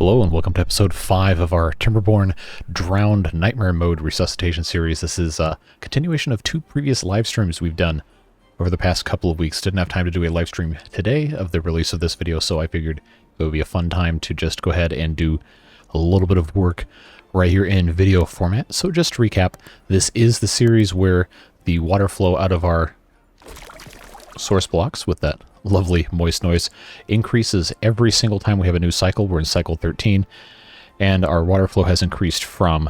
Hello and welcome to episode 5 of our Timberborn Drowned Nightmare Mode Resuscitation series. This is a continuation of 2 previous live streams we've done over the past couple of weeks. Didn't have time to do a live stream today of the release of this video, so I figured it would be a fun time to just go ahead and do a little bit of work right here in video format. So just to recap, this is the series where the water flow out of our source blocks with that lovely moist noise increases every single time we have a new cycle. We're in cycle 13, and our water flow has increased from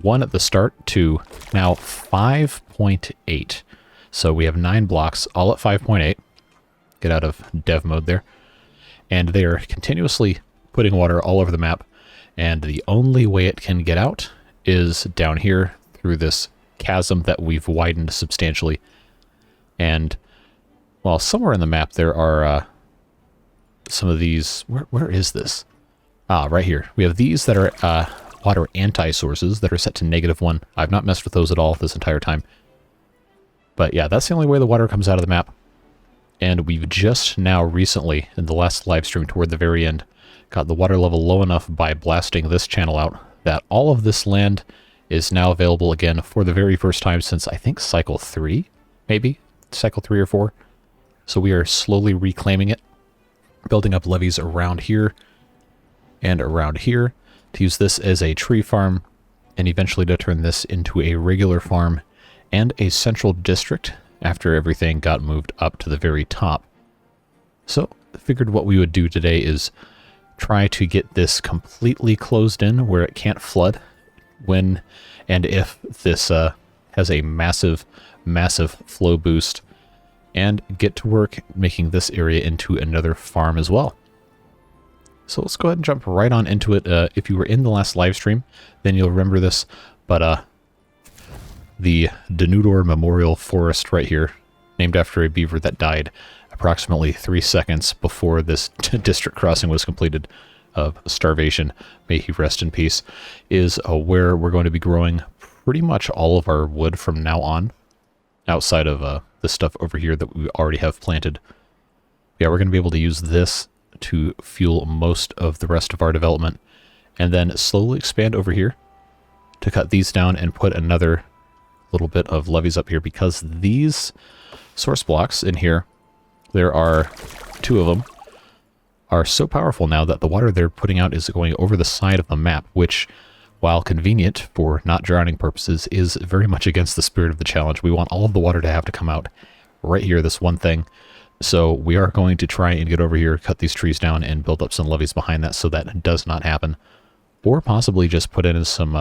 1 at the start to now 5.8. So we have 9 blocks, all at 5.8. Get out of dev mode there. And they are continuously putting water all over the map, and the only way it can get out is down here through this chasm that we've widened substantially. And well, somewhere in the map there are some of these. Where is this? Right here. We have these that are water anti-sources that are set to -1. I've not messed with those at all this entire time. But yeah, that's the only way the water comes out of the map. And we've just now recently, in the last live stream toward the very end, got the water level low enough by blasting this channel out that all of this land is now available again for the very first time since, I think, cycle 3, maybe? Cycle 3 or 4. So we are slowly reclaiming it, building up levees around here and around here to use this as a tree farm and eventually to turn this into a regular farm and a central district after everything got moved up to the very top. So I figured what we would do today is try to get this completely closed in where it can't flood when and if this has a massive flow boost, and get to work making this area into another farm as well. So let's go ahead and jump right on into it. If you were in the last live stream, then you'll remember this, but the Denudor Memorial Forest right here, named after a beaver that died approximately 3 seconds before this district crossing was completed of starvation, may he rest in peace, is where we're going to be growing pretty much all of our wood from now on, outside of the stuff over here that we already have planted. Yeah, we're going to be able to use this to fuel most of the rest of our development, and then slowly expand over here to cut these down and put another little bit of levees up here, because these source blocks in here, there are 2 of them, are so powerful now that the water they're putting out is going over the side of the map, which, while convenient for not drowning purposes, is very much against the spirit of the challenge. We want all of the water to have to come out right here, this one thing. So we are going to try and get over here, cut these trees down, and build up some levees behind that so that does not happen. Or possibly just put in some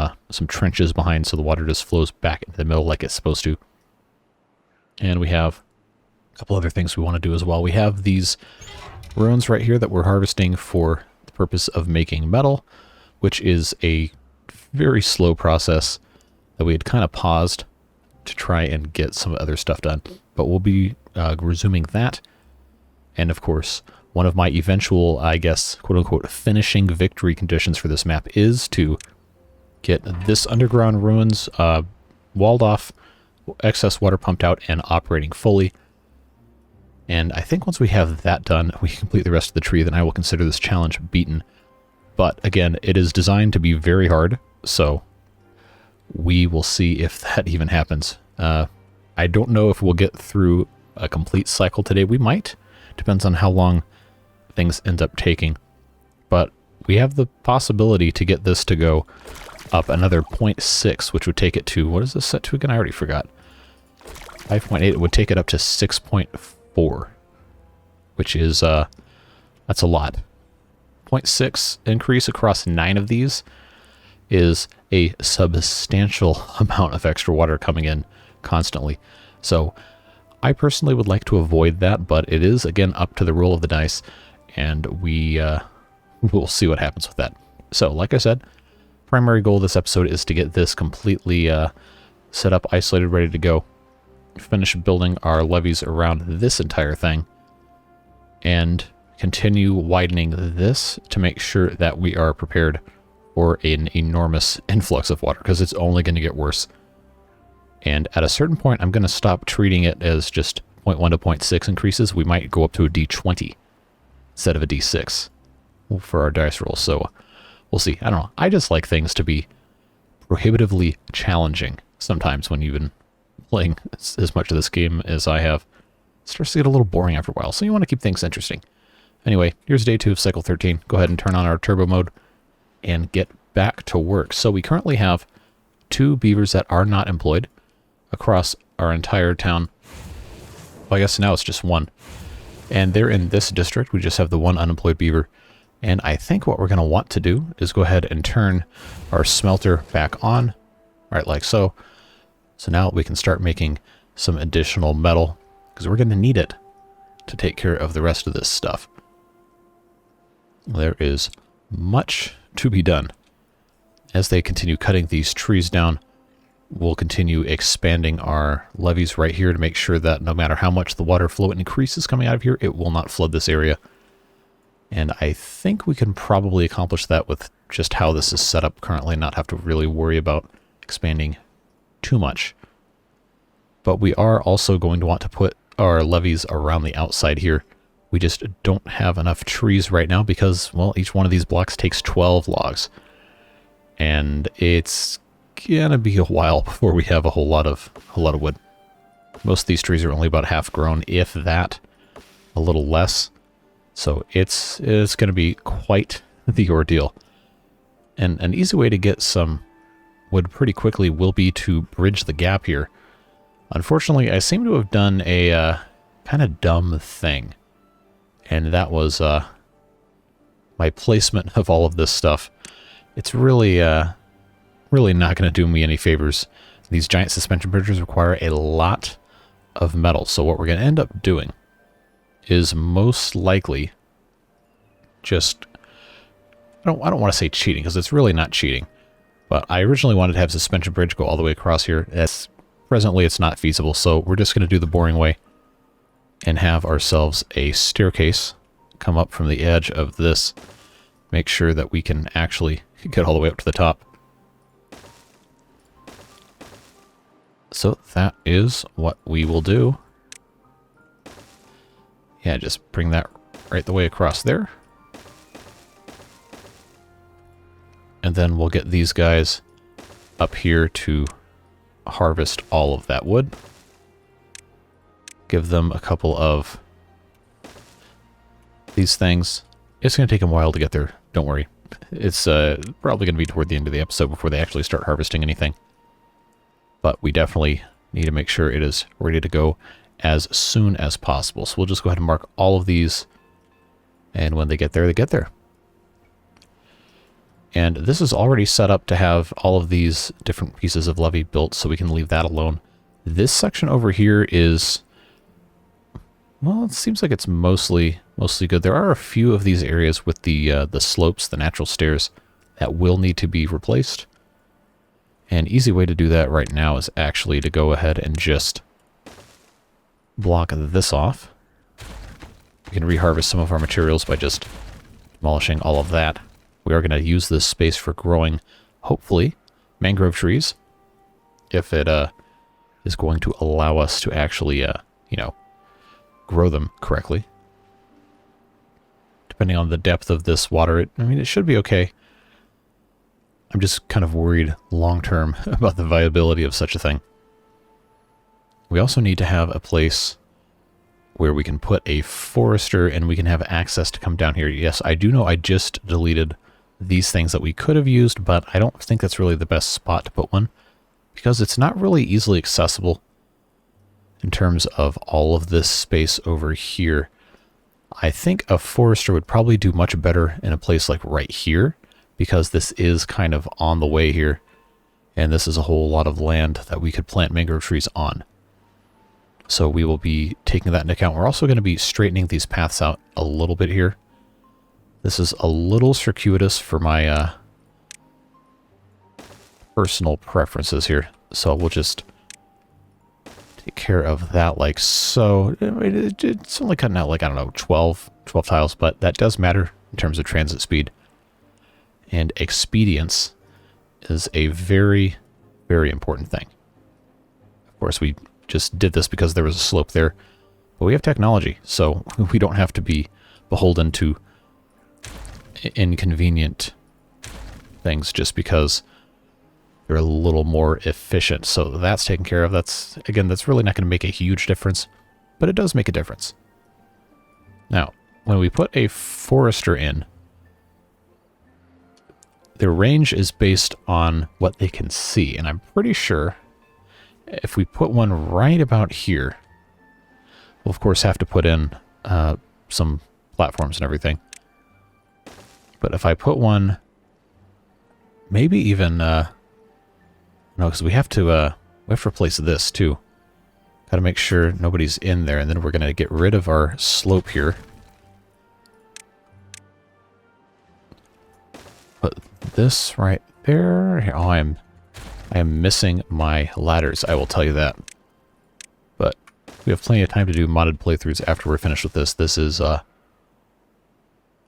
trenches behind so the water just flows back into the middle like it's supposed to. And we have a couple other things we want to do as well. We have these ruins right here that we're harvesting for the purpose of making metal, which is a very slow process that we had kind of paused to try and get some other stuff done. But we'll be resuming that. And of course, one of my eventual, I guess, quote-unquote, finishing victory conditions for this map is to get this underground ruins walled off, excess water pumped out, and operating fully. And I think once we have that done, we complete the rest of the tree, then I will consider this challenge beaten. But again, it is designed to be very hard, so we will see if that even happens. I don't know if we'll get through a complete cycle today. We might. Depends on how long things end up taking. But we have the possibility to get this to go up another 0.6, which would take it to, what is this set to again? I already forgot. 5.8, it would take it up to 6.4, which is, that's a lot. 0.6 increase across 9 of these is a substantial amount of extra water coming in constantly. So I personally would like to avoid that, but it is, again, up to the roll of the dice, and we'll see what happens with that. So, like I said, primary goal of this episode is to get this completely set up, isolated, ready to go, finish building our levees around this entire thing, and continue widening this to make sure that we are prepared for an enormous influx of water, because it's only going to get worse. And at a certain point, I'm going to stop treating it as just 0.1 to 0.6 increases. We might go up to a D20 instead of a D6 for our dice roll. So we'll see. I don't know. I just like things to be prohibitively challenging sometimes when you've been playing as much of this game as I have. It starts to get a little boring after a while, so you want to keep things interesting. Anyway, here's day 2 of cycle 13. Go ahead and turn on our turbo mode and get back to work. So we currently have 2 beavers that are not employed across our entire town. Well, I guess now it's just 1. And they're in this district. We just have the 1 unemployed beaver. And I think what we're going to want to do is go ahead and turn our smelter back on, right like so. So now we can start making some additional metal, because we're going to need it to take care of the rest of this stuff. There is much to be done. As they continue cutting these trees down, we'll continue expanding our levees right here to make sure that no matter how much the water flow increases coming out of here, it will not flood this area. And I think we can probably accomplish that with just how this is set up currently, and not have to really worry about expanding too much. But we are also going to want to put our levees around the outside here. We just don't have enough trees right now because, well, each one of these blocks takes 12 logs. And it's gonna be a while before we have a whole lot of wood. Most of these trees are only about half grown, if that, a little less. So it's going to be quite the ordeal. And an easy way to get some wood pretty quickly will be to bridge the gap here. Unfortunately, I seem to have done a kind of dumb thing. And that was my placement of all of this stuff. It's really not going to do me any favors. These giant suspension bridges require a lot of metal. So what we're going to end up doing is most likely just, I don't want to say cheating, because it's really not cheating. But I originally wanted to have suspension bridge go all the way across here. Presently it's not feasible, so we're just going to do the boring way and have ourselves a staircase come up from the edge of this. Make sure that we can actually get all the way up to the top. So that is what we will do. Yeah, just bring that right the way across there. And then we'll get these guys up here to harvest all of that wood. Give them a couple of these things. It's going to take them a while to get there. Don't worry. It's probably going to be toward the end of the episode before they actually start harvesting anything. But we definitely need to make sure it is ready to go as soon as possible. So we'll just go ahead and mark all of these. And when they get there, they get there. And this is already set up to have all of these different pieces of levee built, so we can leave that alone. This section over here is, well, it seems like it's mostly good. There are a few of these areas with the slopes, the natural stairs, that will need to be replaced. An easy way to do that right now is actually to go ahead and just block this off. We can reharvest some of our materials by just demolishing all of that. We are going to use this space for growing, hopefully, mangrove trees, if it is going to allow us to actually, grow them correctly. Depending on the depth of this water, it should be okay. I'm just kind of worried long-term about the viability of such a thing. We also need to have a place where we can put a forester and we can have access to come down here. Yes, I do know I just deleted these things that we could have used, but I don't think that's really the best spot to put one, because it's not really easily accessible in terms of all of this space over here. I think a forester would probably do much better in a place like right here, because this is kind of on the way here, and this is a whole lot of land that we could plant mangrove trees on. So we will be taking that into account. We're also going to be straightening these paths out a little bit here. This is a little circuitous for my personal preferences here, so we'll just take care of that like so. It's only cutting out like, I don't know, 12 tiles, but that does matter in terms of transit speed. And expedience is a very, very important thing. Of course, we just did this because there was a slope there, but we have technology, so we don't have to be beholden to inconvenient things just because they're a little more efficient. So that's taken care of. That's, again, that's really not going to make a huge difference, but it does make a difference. Now, when we put a forester in, their range is based on what they can see, and I'm pretty sure if we put one right about here, we'll of course have to put in some platforms and everything. But if I put one, maybe even, no, because we have to replace this too. Got to make sure nobody's in there, and then we're going to get rid of our slope here. Put this right there. Oh, I am missing my ladders, I will tell you that. But we have plenty of time to do modded playthroughs after we're finished with this. This is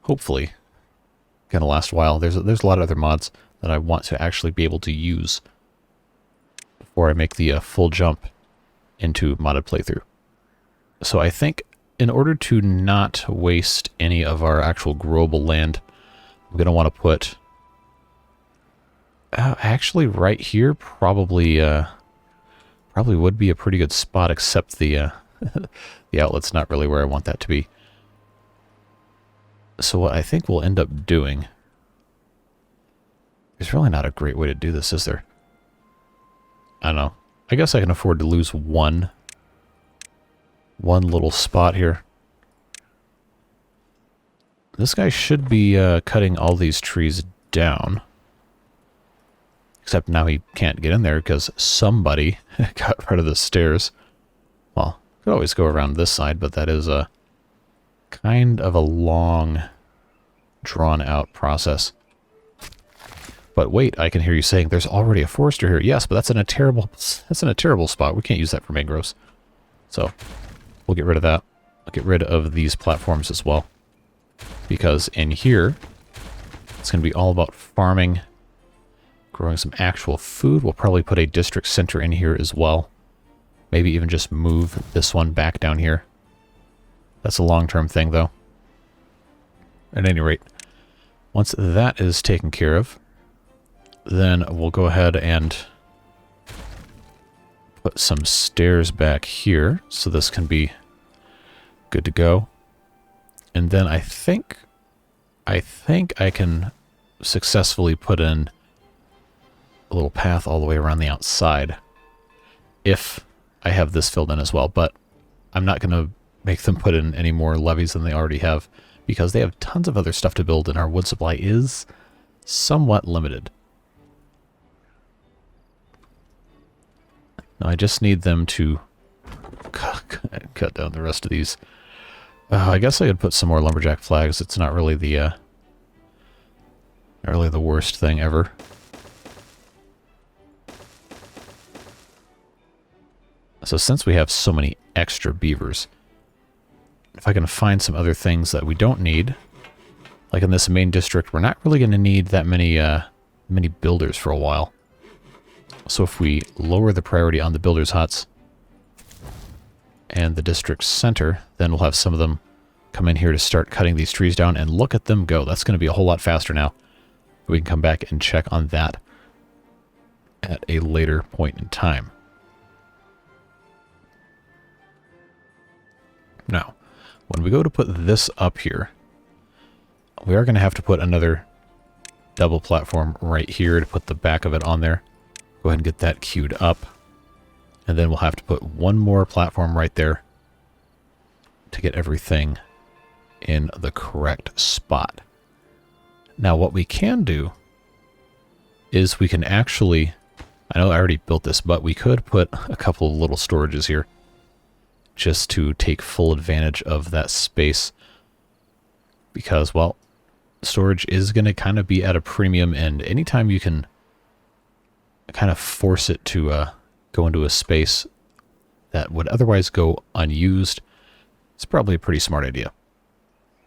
hopefully going to last a while. There's a lot of other mods that I want to actually be able to use before I make the full jump into modded playthrough. So I think in order to not waste any of our actual growable land, I'm going to want to put actually right here probably would be a pretty good spot, except the the outlet's not really where I want that to be. So what I think we'll end up doing, there's really not a great way to do this, is there? I don't know. I guess I can afford to lose one little spot here. This guy should be cutting all these trees down. Except now he can't get in there because somebody got rid of the stairs. Well, could always go around this side, but that is a kind of a long, drawn-out process. But wait, I can hear you saying there's already a forester here. Yes, but that's in a terrible spot. We can't use that for mangroves. So we'll get rid of that. I'll get rid of these platforms as well, because in here it's going to be all about farming, growing some actual food. We'll probably put a district center in here as well. Maybe even just move this one back down here. That's a long-term thing, though. At any rate, once that is taken care of, then we'll go ahead and put some stairs back here, so this can be good to go. And then I think I can successfully put in a little path all the way around the outside if I have this filled in as well. But I'm not going to make them put in any more levees than they already have, because they have tons of other stuff to build and our wood supply is somewhat limited. Now I just need them to cut down the rest of these. I guess I could put some more lumberjack flags. It's not really the worst thing ever. So since we have so many extra beavers, if I can find some other things that we don't need, like in this main district, we're not really going to need that many builders for a while. So if we lower the priority on the builders' huts and the district center, then we'll have some of them come in here to start cutting these trees down, and look at them go. That's going to be a whole lot faster now. We can come back and check on that at a later point in time. Now, when we go to put this up here, we are going to have to put another double platform right here to put the back of it on there. Go ahead and get that queued up. And then we'll have to put one more platform right there to get everything in the correct spot. Now, what we can do is we can actually, I know I already built this, but we could put a couple of little storages here just to take full advantage of that space, because, well, storage is going to kind of be at a premium, and anytime you can kind of force it to go into a space that would otherwise go unused, it's probably a pretty smart idea.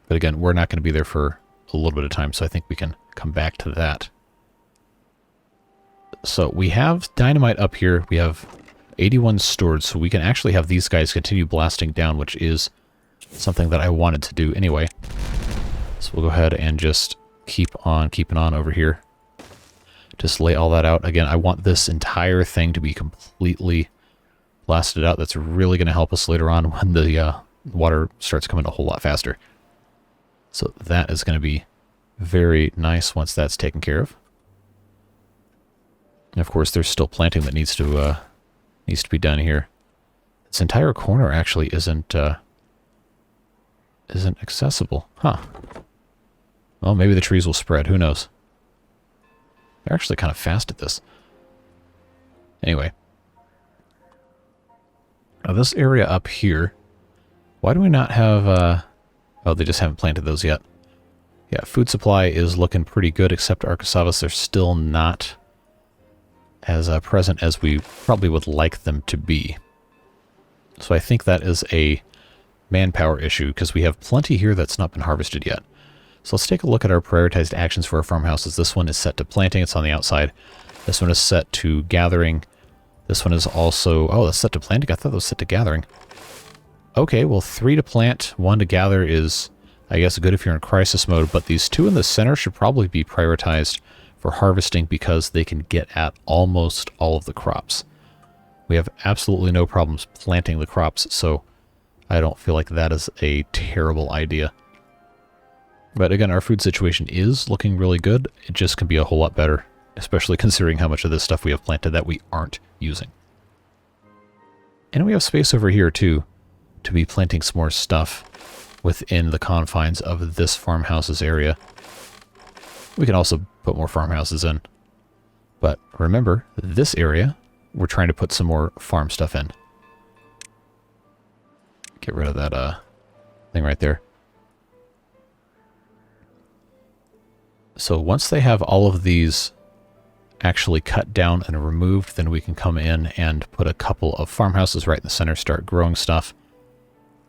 But again, we're not going to be there for a little bit of time, so I think we can come back to that. So we have Dynamite up here. We have 81 stored, so we can actually have these guys continue blasting down, which is something that I wanted to do anyway. So we'll go ahead and just keep on keeping on over here. just lay all that out. Again, I want this entire thing to be completely blasted out. That's really going to help us later on when the water starts coming a whole lot faster. So that is going to be very nice once that's taken care of. And of course, there's still planting that needs to be done here. This entire corner actually isn't accessible, huh? Well, maybe the trees will spread. Who knows? They're actually kind of fast at this. Anyway, now this area up here. Why do we not have? Oh, they just haven't planted those yet. Yeah, food supply is looking pretty good, except our cassavas. They're still not as present as we probably would like them to be. So I think that is a manpower issue, because we have plenty here that's not been harvested yet. So let's take a look at our prioritized actions for our farmhouses. This one is set to planting. It's on the outside. This one is set to gathering. This one is also... Oh, that's set to planting. I thought that was set to gathering. Okay, well, 3 to plant, 1 to gather is, I guess, good if you're in crisis mode, but these 2 in the center should probably be prioritized for harvesting because they can get at almost all of the crops. We have absolutely no problems planting the crops, so I don't feel like that is a terrible idea. But again, our food situation is looking really good. It just can be a whole lot better, especially considering how much of this stuff we have planted that we aren't using. And we have space over here, too, to be planting some more stuff within the confines of this farmhouses area. We can also put more farmhouses in. But remember, this area, we're trying to put some more farm stuff in. Get rid of that thing right there. So once they have all of these actually cut down and removed, then we can come in and put a couple of farmhouses right in the center, start growing stuff,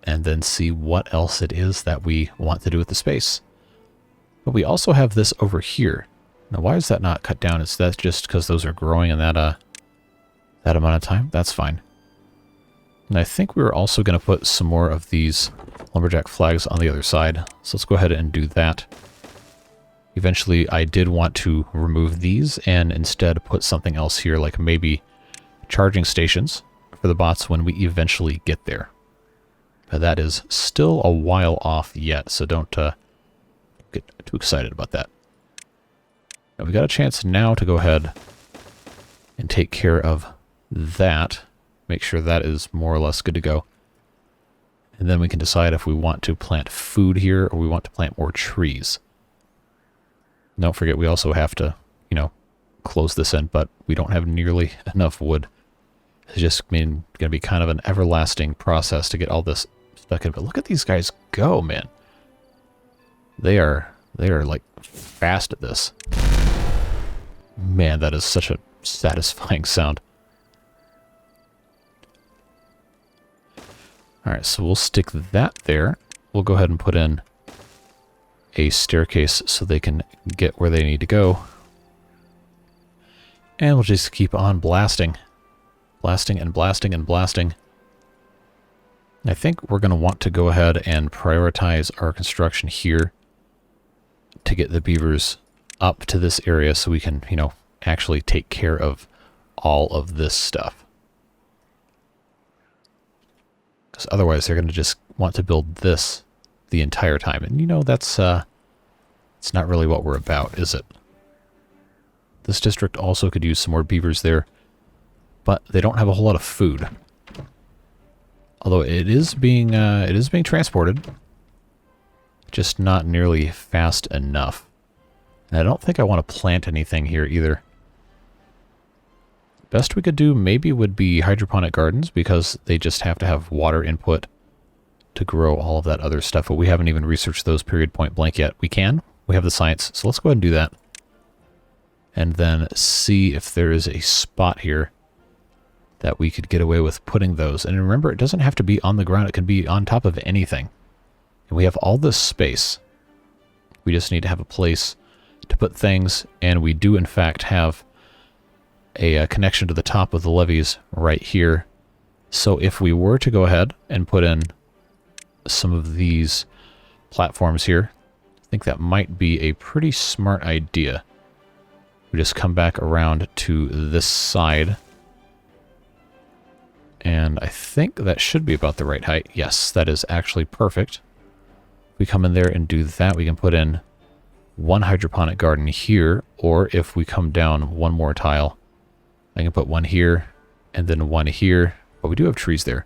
and then see what else it is that we want to do with the space. But we also have this over here. Now, why is that not cut down? Is that just because those are growing in that amount of time? That's fine. And I think we were also going to put some more of these lumberjack flags on the other side. So let's go ahead and do that. Eventually, I did want to remove these and instead put something else here, like maybe charging stations for the bots when we eventually get there. But that is still a while off yet, so don't get too excited about that. Now, we got a chance now to go ahead and take care of that. Make sure that is more or less good to go. And then we can decide if we want to plant food here or we want to plant more trees. Don't forget, we also have to, close this in, but we don't have nearly enough wood. It's just going to be kind of an everlasting process to get all this stuck in. But look at these guys go, man. They are like fast at this. Man, that is such a satisfying sound. Alright, so we'll stick that there. We'll go ahead and put in a staircase so they can get where they need to go. And we'll just keep on blasting. Blasting and blasting and blasting. I think we're going to want to go ahead and prioritize our construction here to get the beavers up to this area so we can, actually take care of all of this stuff. Because otherwise they're going to just want to build this the entire time. And that's it's not really what we're about, is it? This district also could use some more beavers there, but they don't have a whole lot of food. Although it is being transported, just not nearly fast enough. And I don't think I want to plant anything here either. Best we could do maybe would be hydroponic gardens, because they just have to have water input to grow all of that other stuff, but we haven't even researched those period point blank yet. We can. We have the science, so let's go ahead and do that. And then see if there is a spot here that we could get away with putting those. And remember, it doesn't have to be on the ground. It can be on top of anything. And we have all this space. We just need to have a place to put things, and we do in fact have a connection to the top of the levees right here. So if we were to go ahead and put in some of these platforms here, I think that might be a pretty smart idea. We just come back around to this side. And I think that should be about the right height. Yes, that is actually perfect. If we come in there and do that, we can put in one hydroponic garden here, or if we come down one more tile, I can put one here and then one here, but we do have trees there.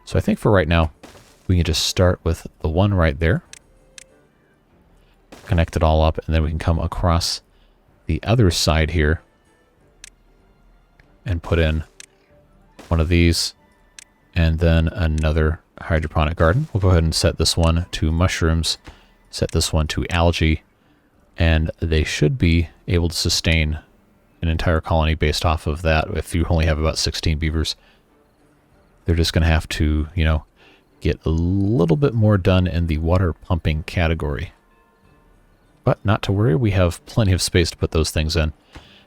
So I think for right now, we can just start with the one right there, connect it all up, and then we can come across the other side here and put in one of these and then another hydroponic garden. We'll go ahead and set this one to mushrooms, set this one to algae, and they should be able to sustain an entire colony based off of that. If you only have about 16 beavers, they're just going to have to, you know, get a little bit more done in the water pumping category. But not to worry, we have plenty of space to put those things in.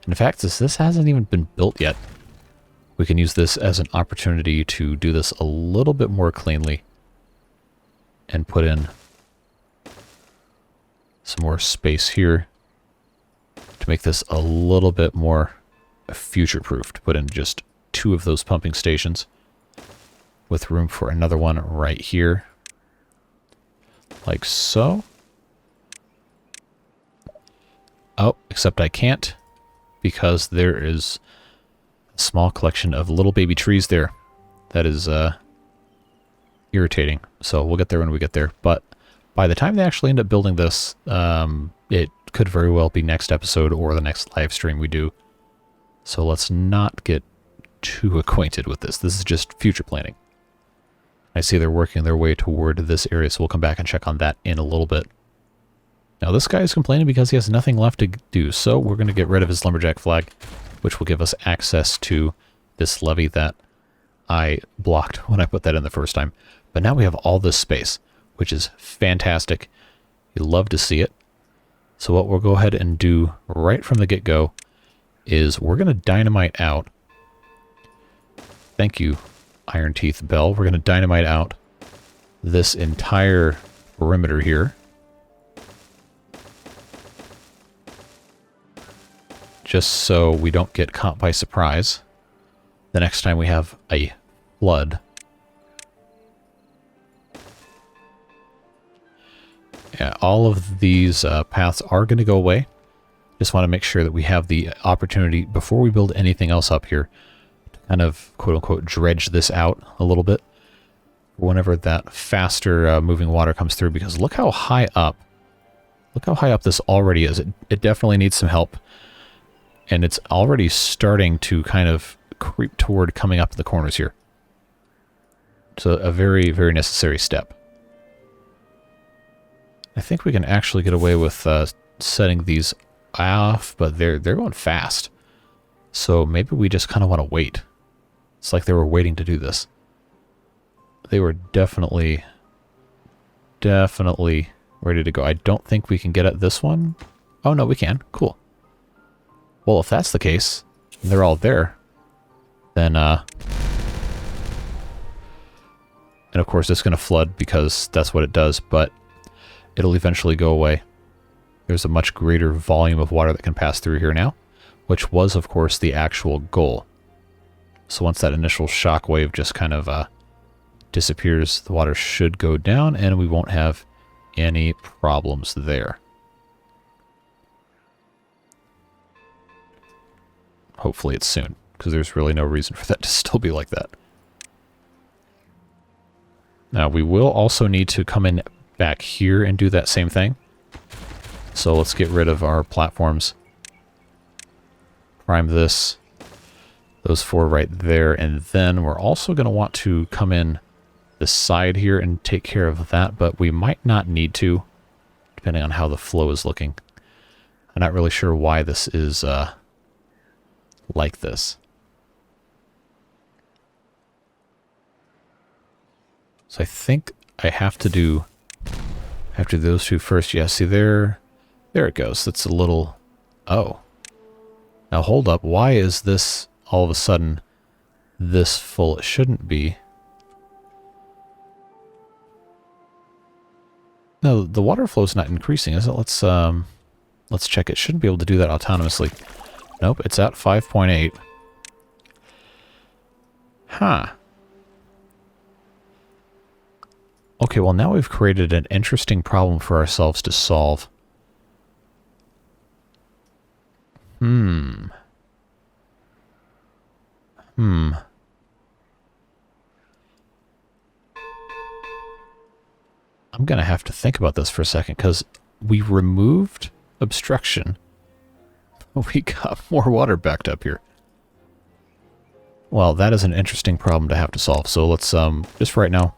In fact, since this hasn't even been built yet, we can use this as an opportunity to do this a little bit more cleanly and put in some more space here to make this a little bit more future-proof, to put in just 2 of those pumping stations with room for another one right here, like so. Oh, except I can't, because there is a small collection of little baby trees there. That is irritating. So we'll get there when we get there. But by the time they actually end up building this, it could very well be next episode or the next live stream we do. So let's not get too acquainted with this. This is just future planning. I see they're working their way toward this area, so we'll come back and check on that in a little bit. Now this guy is complaining because he has nothing left to do, so we're going to get rid of his lumberjack flag, which will give us access to this levee that I blocked when I put that in the first time. But now we have all this space, which is fantastic. You love to see it. So what we'll go ahead and do right from the get-go is we're going to dynamite out. Thank you, Iron Teeth Bell. We're going to dynamite out this entire perimeter here. Just so we don't get caught by surprise the next time we have a flood. Yeah, all of these paths are going to go away. Just want to make sure that we have the opportunity before we build anything else up here to kind of quote-unquote dredge this out a little bit whenever that faster moving water comes through, because look how high up this already is. It definitely needs some help, and it's already starting to kind of creep toward coming up the corners here. So a very, very necessary step. I think we can actually get away with setting these off, but they're going fast. So maybe we just kind of want to wait. It's like they were waiting to do this. They were definitely ready to go. I don't think we can get at this one. Oh, no, we can. Cool. Well, if that's the case, and they're all there, then, and of course it's going to flood because that's what it does, but it'll eventually go away. There's a much greater volume of water that can pass through here now, which was, of course, the actual goal. So once that initial shock wave just kind of disappears, the water should go down and we won't have any problems there. Hopefully it's soon, because there's really no reason for that to still be like that. Now we will also need to come in back here and do that same thing. So let's get rid of our platforms. Prime this. Those 4 right there. And then we're also going to want to come in this side here and take care of that, but we might not need to, depending on how the flow is looking. I'm not really sure why this is like this. So I think I have to do after those 2 first. Yeah, see there it goes. That's a little... Oh. Now hold up. Why is this all of a sudden this full? It shouldn't be. No, the water flow is not increasing, is it? Let's check. It shouldn't be able to do that autonomously. Nope, it's at 5.8. Huh. Okay, well now we've created an interesting problem for ourselves to solve. I'm going to have to think about this for a second, because we removed obstruction. We got more water backed up here. Well, that is an interesting problem to have to solve. So let's, just right now,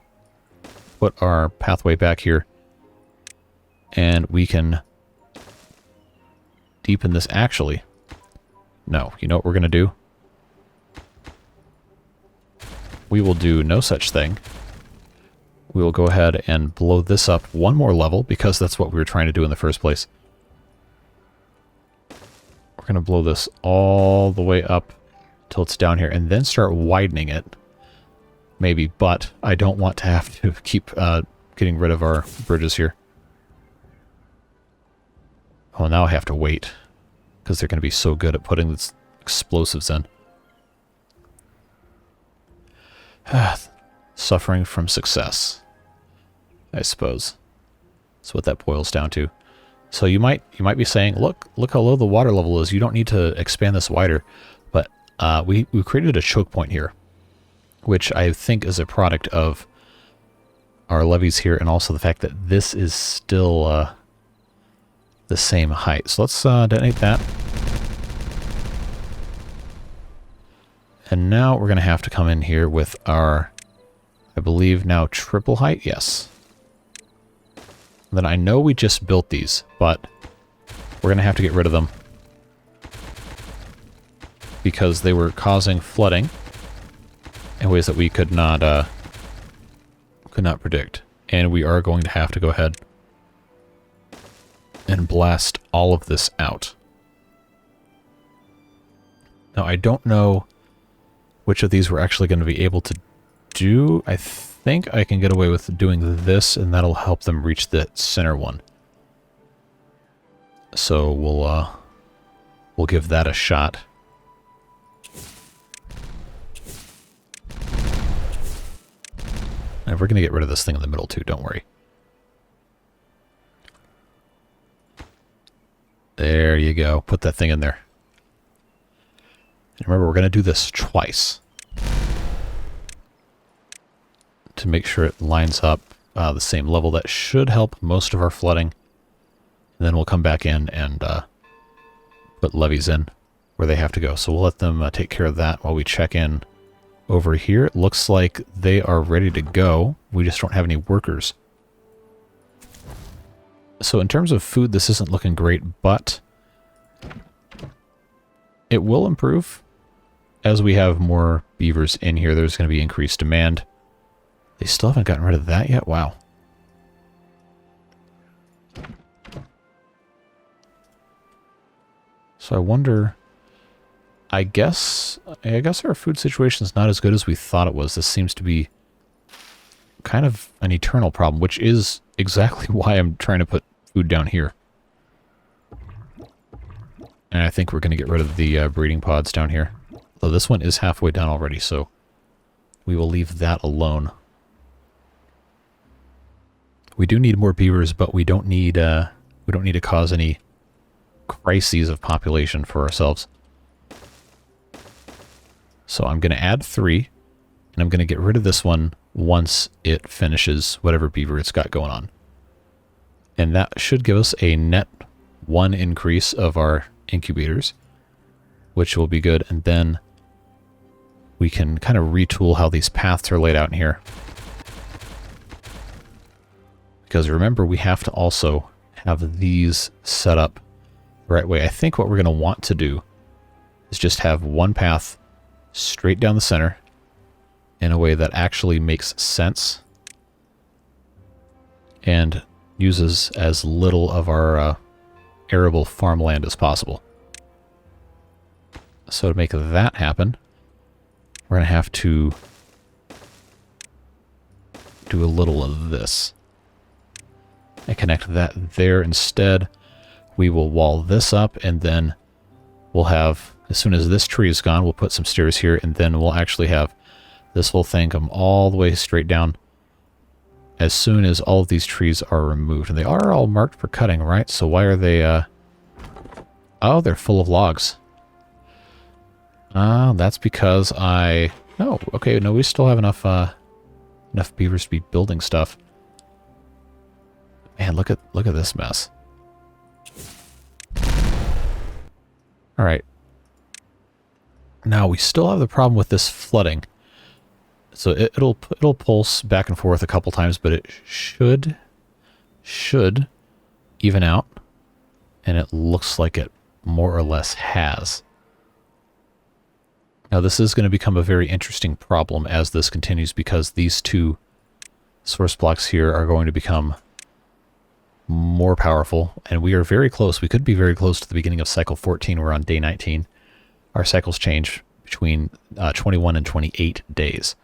put our pathway back here. And we can deepen this actually. No, you know what we're going to do? We will do no such thing. We will go ahead and blow this up one more level, because that's what we were trying to do in the first place. We're going to blow this all the way up till it's down here, and then start widening it. Maybe, but I don't want to have to keep getting rid of our bridges here. Oh, now I have to wait, because they're going to be so good at putting this explosives in. Suffering from success, I suppose. That's what that boils down to. So you might be saying, look how low the water level is. You don't need to expand this wider. But we created a choke point here, which I think is a product of our levees here, and also the fact that this is still the same height. So let's detonate that. And now we're going to have to come in here with our, I believe now triple height, yes. And then I know we just built these, but we're going to have to get rid of them, because they were causing flooding in ways that we could not predict. And we are going to have to go ahead and blast all of this out. Now I don't know which of these we're actually going to be able to do. I think I can get away with doing this, and that'll help them reach the center one. So we'll give that a shot. And we're going to get rid of this thing in the middle too, don't worry. There you go. Put that thing in there. And remember, we're going to do this twice to make sure it lines up the same level. That should help most of our flooding. And then we'll come back in and put levees in where they have to go. So we'll let them take care of that while we check in over here. It looks like they are ready to go. We just don't have any workers. So in terms of food, this isn't looking great, but it will improve. As we have more beavers in here, there's going to be increased demand. They still haven't gotten rid of that yet? Wow. So I wonder... I guess our food situation is not as good as we thought it was. This seems to be kind of an eternal problem, which is exactly why I'm trying to put food down here. And I think we're going to get rid of the breeding pods down here. Though this one is halfway done already, so we will leave that alone. We do need more beavers, but we don't need to cause any crises of population for ourselves. So I'm going to add 3, and I'm going to get rid of this one once it finishes whatever beaver it's got going on. And that should give us a net 1 increase of our incubators, which will be good. And then we can kind of retool how these paths are laid out in here. Because remember, we have to also have these set up the right way. I think what we're going to want to do is just have one path straight down the center in a way that actually makes sense and uses as little of our arable farmland as possible. So to make that happen, we're going to have to do a little of this. And connect that there instead. We will wall this up, and then we'll have, as soon as this tree is gone, we'll put some stairs here, and then we'll actually have this whole thing come all the way straight down as soon as all of these trees are removed. And they are all marked for cutting, right? So why are they, oh, they're full of logs. That's because no, okay, no, we still have enough, enough beavers to be building stuff. Man, look at this mess. Alright. Now, we still have the problem with this flooding. So it'll pulse back and forth a couple times, but it should even out. And it looks like it more or less has. Now, this is going to become a very interesting problem as this continues, because these two source blocks here are going to become more powerful, and we are very close. We could be very close to the beginning of cycle 14. We're on day 19. Our cycles change between 21 and 28 days.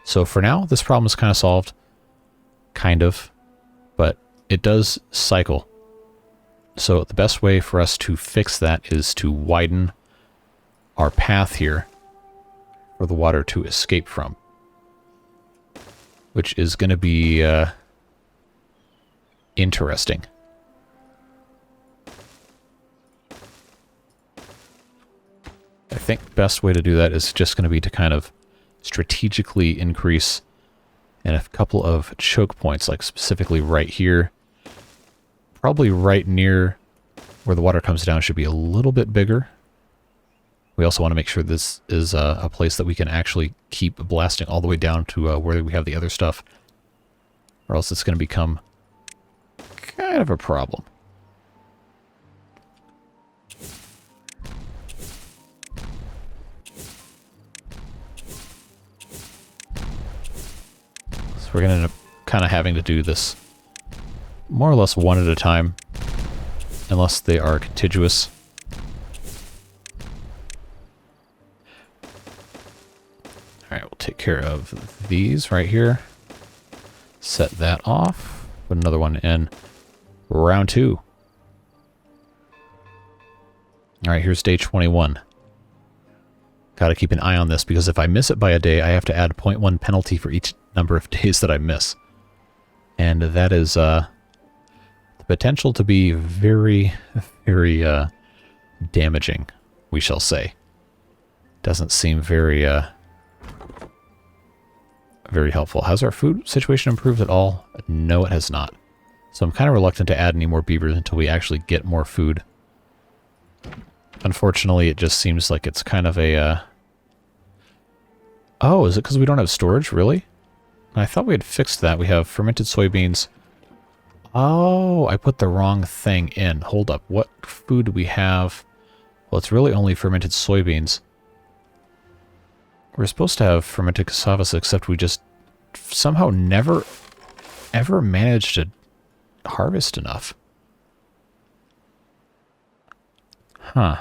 So for now, this problem is kind of solved. Kind of. But it does cycle. So the best way for us to fix that is to widen our path here for the water to escape from. Which is going to be interesting. I think the best way to do that is just going to be to kind of strategically increase in a couple of choke points, like specifically right here. Probably right near where the water comes down should be a little bit bigger. We also want to make sure this is a place that we can actually keep blasting all the way down to where we have the other stuff. Or else it's going to become kind of a problem. So we're going to end up kind of having to do this more or less one at a time, unless they are contiguous. Alright, we'll take care of these right here. Set that off. Put another one in. Round 2. Alright, here's day 21. Gotta keep an eye on this, because if I miss it by a day, I have to add 0.1 penalty for each number of days that I miss. And that is the potential to be very, very damaging, we shall say. Doesn't seem very very helpful. Has our food situation improved at all? No, it has not. So I'm kind of reluctant to add any more beavers until we actually get more food. Unfortunately, it just seems like it's kind of a... Oh, is it because we don't have storage? Really? I thought we had fixed that. We have fermented soybeans. Oh, I put the wrong thing in. Hold up. What food do we have? Well, it's really only fermented soybeans. We're supposed to have fermented cassavas, except we just somehow never, ever managed to harvest enough. Huh.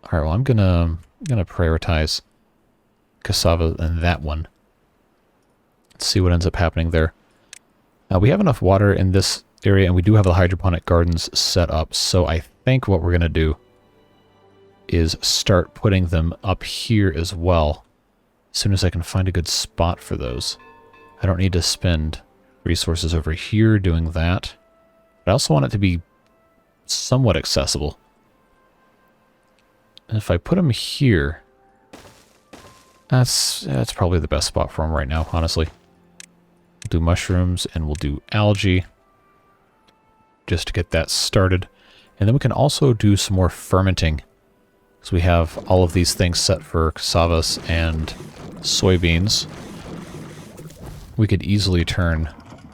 Alright, well, I'm gonna prioritize cassava and that one. Let's see what ends up happening there. We have enough water in this area, and we do have the hydroponic gardens set up, so I think what we're gonna do is start putting them up here as well, as soon as I can find a good spot for those. I don't need to spend resources over here doing that, but I also want it to be somewhat accessible. And if I put them here, that's probably the best spot for them right now, honestly. We'll do mushrooms, and we'll do algae, just to get that started. And then we can also do some more fermenting. So we have all of these things set for cassavas and soybeans. We could easily turn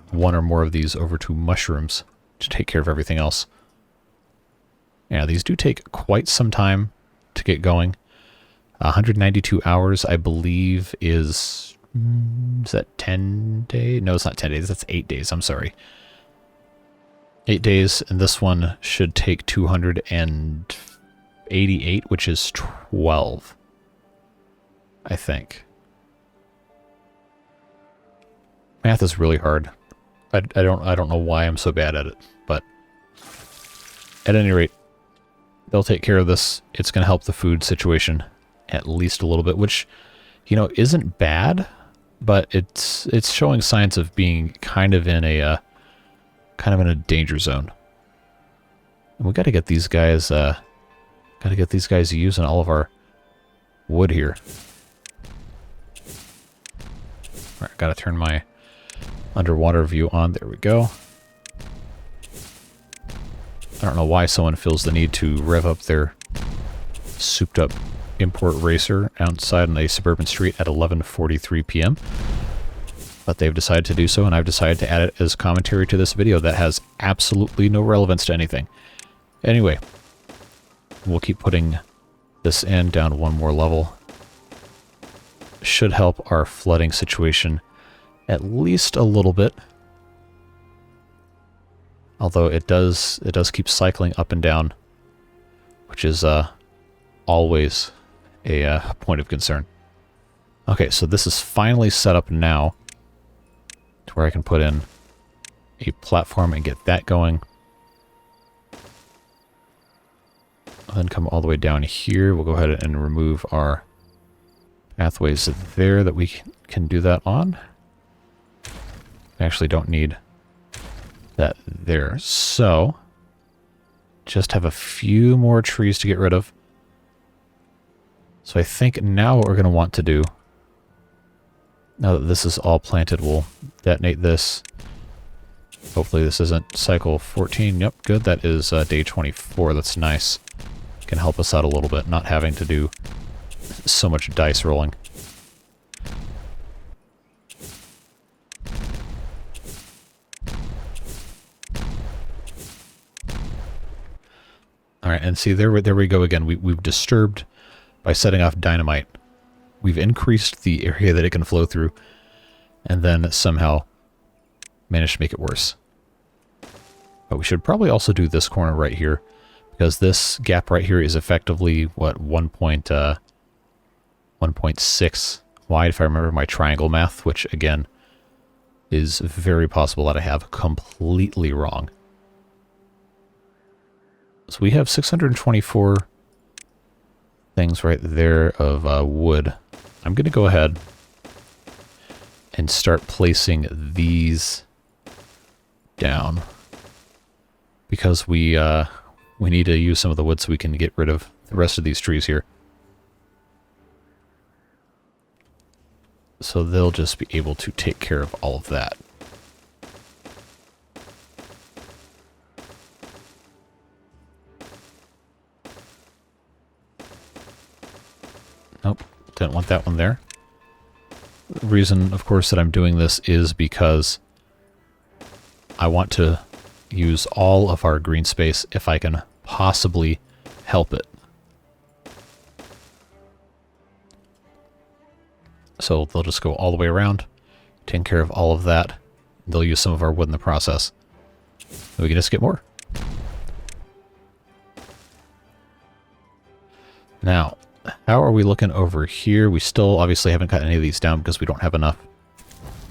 one or more of these over to mushrooms to take care of everything else. Yeah, these do take quite some time to get going. 192 hours, I believe, is that 10 days? No, it's not 10 days. That's 8 days. I'm sorry. 8 days, and this one should take 288, which is 12, I think. Math is really hard. I don't know why I'm so bad at it, but at any rate, they'll take care of this. It's going to help the food situation at least a little bit, which, you know, isn't bad, but it's showing signs of being kind of in a danger zone. And we got to get these guys using all of our wood here. All right, got to turn my underwater view on. There we go. I don't know why someone feels the need to rev up their souped up import racer outside on a suburban street at 11:43 p.m. But they've decided to do so, and I've decided to add it as commentary to this video that has absolutely no relevance to anything. Anyway, we'll keep putting this in down one more level. Should help our flooding situation at least a little bit. Although it does keep cycling up and down, which is always a point of concern. Okay, so this is finally set up now to where I can put in a platform and get that going. And then come all the way down here. We'll go ahead and remove our pathways there that we can do that on. I actually don't need that there. So, just have a few more trees to get rid of. So I think now what we're going to want to do, now that this is all planted, we'll detonate this. Hopefully this isn't cycle 14. Yep, good. That is day 24. That's nice. Can help us out a little bit, not having to do so much dice rolling. All right, and see, there we go again. We've disturbed, by setting off Dynamite, we've increased the area that it can flow through, and then somehow managed to make it worse. But we should probably also do this corner right here, because this gap right here is effectively, what, 1.6 wide, if I remember my triangle math, which, again, is very possible that I have completely wrong. So we have 624 things right there of wood. I'm going to go ahead and start placing these down, because we need to use some of the wood so we can get rid of the rest of these trees here. So they'll just be able to take care of all of that. Nope, didn't want that one there. The reason, of course, that I'm doing this is because I want to use all of our green space if I can possibly help it. So they'll just go all the way around, taking care of all of that. They'll use some of our wood in the process. We can just get more. Now, how are we looking over here? We still obviously haven't cut any of these down because we don't have enough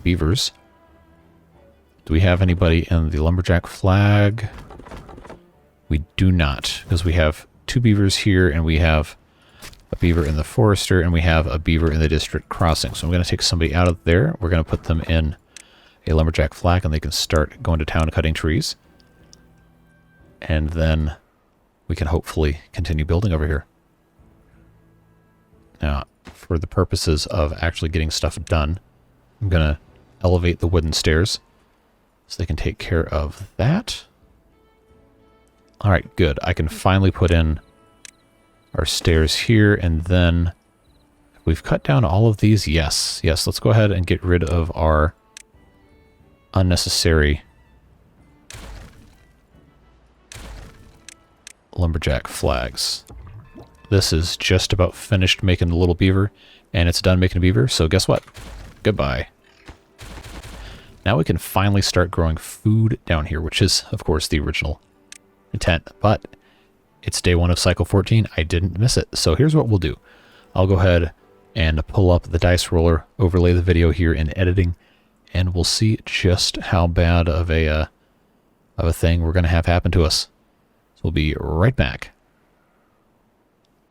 beavers. Do we have anybody in the lumberjack flag? We do not, because we have 2 beavers here, and we have a beaver in the forester, and we have a beaver in the district crossing. So I'm going to take somebody out of there. We're going to put them in a lumberjack flag, and they can start going to town cutting trees. And then we can hopefully continue building over here. Now, for the purposes of actually getting stuff done, I'm going to elevate the wooden stairs so they can take care of that. All right, good. I can finally put in our stairs here, and then we've cut down all of these. Yes, let's go ahead and get rid of our unnecessary lumberjack flags. This is just about finished making the little beaver, and it's done making a beaver, so guess what? Goodbye. Now we can finally start growing food down here, which is, of course, the original intent, but it's day 1 of cycle 14. I didn't miss it. So here's what we'll do. I'll go ahead and pull up the dice roller, overlay the video here in editing, and we'll see just how bad of a thing we're going to have happen to us. So we'll be right back.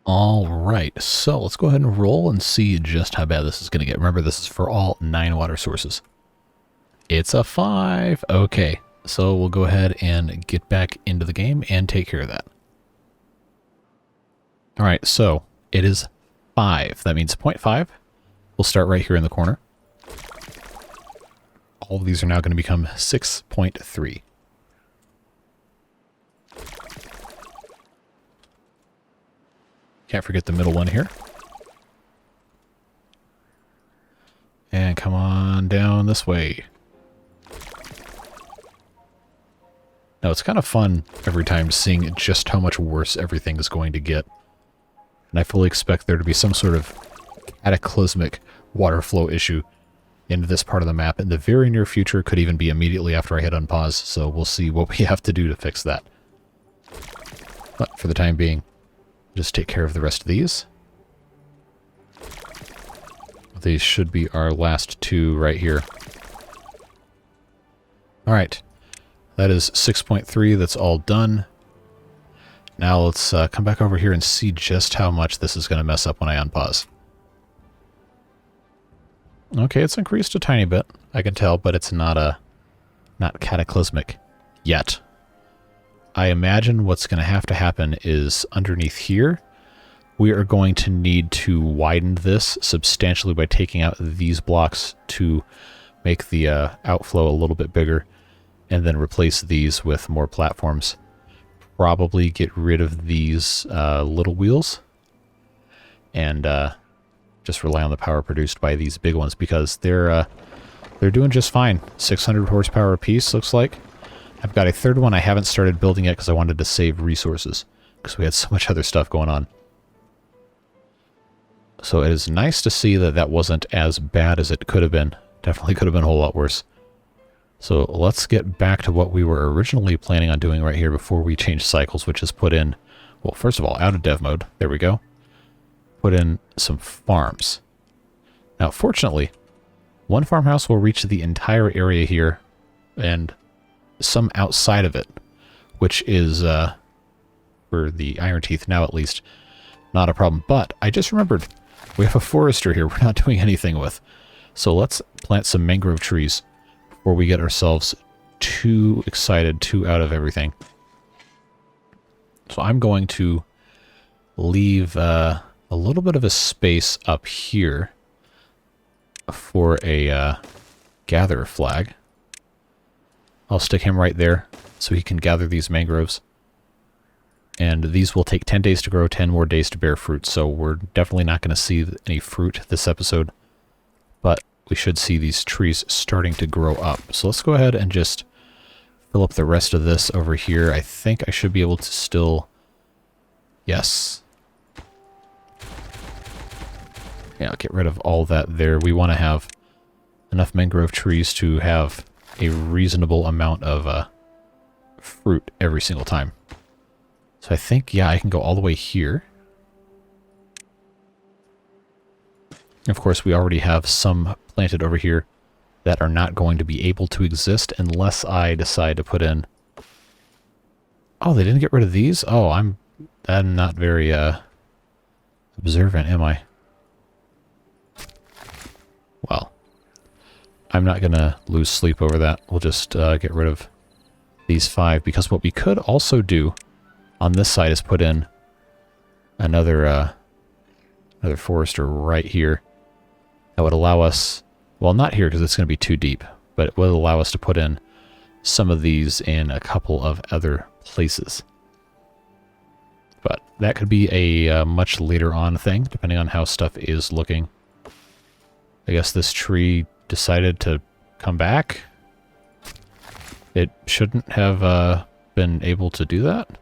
All right, so let's go ahead and roll and see just how bad this is going to get. Remember, this is for all 9 water sources. It's a 5. Okay, so we'll go ahead and get back into the game and take care of that. All right, so it is 5. That means 0.5. We'll start right here in the corner. All of these are now going to become 6.3. Can't forget the middle one here. And come on down this way. Now, it's kind of fun every time seeing just how much worse everything is going to get. And I fully expect there to be some sort of cataclysmic water flow issue into this part of the map in the very near future. Could even be immediately after I hit unpause, so we'll see what we have to do to fix that. But for the time being, just take care of the rest of these. These should be our last 2 right here. Alright, that is 6.3, that's all done. Now let's come back over here and see just how much this is going to mess up when I unpause. Okay, it's increased a tiny bit, I can tell, but it's not cataclysmic yet. I imagine what's going to happen is underneath here, we are going to need to widen this substantially by taking out these blocks to make the outflow a little bit bigger, and then replace these with more platforms. Probably get rid of these little wheels, and just rely on the power produced by these big ones, because they're doing just fine. 600 horsepower apiece, looks like. I've got a third one I haven't started building yet because I wanted to save resources, because we had so much other stuff going on. So it is nice to see that that wasn't as bad as it could have been. Definitely could have been a whole lot worse. So let's get back to what we were originally planning on doing right here before we change cycles, which is put in, well, first of all, out of dev mode. There we go. Put in some farms. Now, fortunately, one farmhouse will reach the entire area here, and some outside of it, which is, for the Iron Teeth now at least, not a problem. But I just remembered, we have a forester here we're not doing anything with. So let's plant some mangrove trees before we get ourselves too excited, too out of everything. So I'm going to leave a little bit of a space up here for a gatherer flag. I'll stick him right there so he can gather these mangroves. And these will take 10 days to grow, 10 more days to bear fruit, so we're definitely not going to see any fruit this episode. But we should see these trees starting to grow up. So let's go ahead and just fill up the rest of this over here. I think I should be able to still... Yes. Yeah, I'll get rid of all that there. We want to have enough mangrove trees to have a reasonable amount of fruit every single time. So I think, yeah, I can go all the way here. Of course, we already have some planted over here that are not going to be able to exist unless I decide to put in... Oh, they didn't get rid of these? Oh, I'm not very observant, am I? Well, I'm not going to lose sleep over that. We'll just get rid of these 5, because what we could also do on this side is put in another forester right here. That would allow us, well, not here because it's going to be too deep, but it would allow us to put in some of these in a couple of other places. But that could be a much later on thing, depending on how stuff is looking. I guess this tree decided to come back. It shouldn't have been able to do that.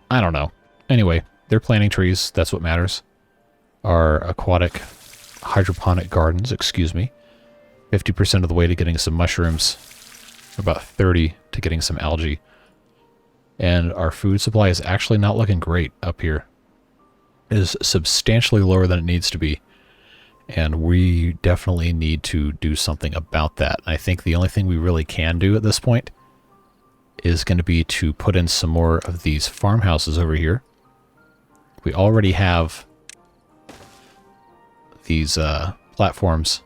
I don't know. Anyway, they're planting trees. That's what matters. Our aquatic hydroponic gardens, excuse me. 50% of the way to getting some mushrooms. About 30 to getting some algae. And our food supply is actually not looking great up here. It is substantially lower than it needs to be. And we definitely need to do something about that. I think the only thing we really can do at this point is going to be to put in some more of these farmhouses over here. we already have these platforms.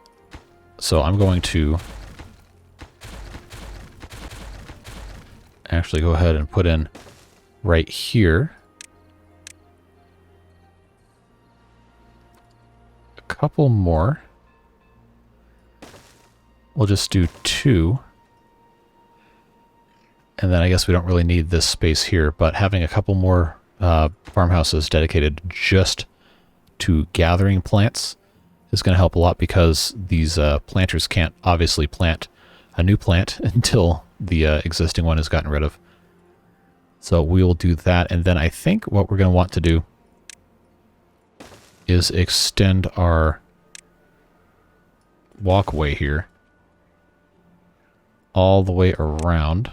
So I'm going to actually go ahead and put in right here a couple more. We'll just do 2. And then I guess we don't really need this space here, but having a couple more farmhouses dedicated just to gathering plants is going to help a lot, because these planters can't obviously plant a new plant until the existing one is gotten rid of. So we will do that, and then I think what we're going to want to do is extend our walkway here all the way around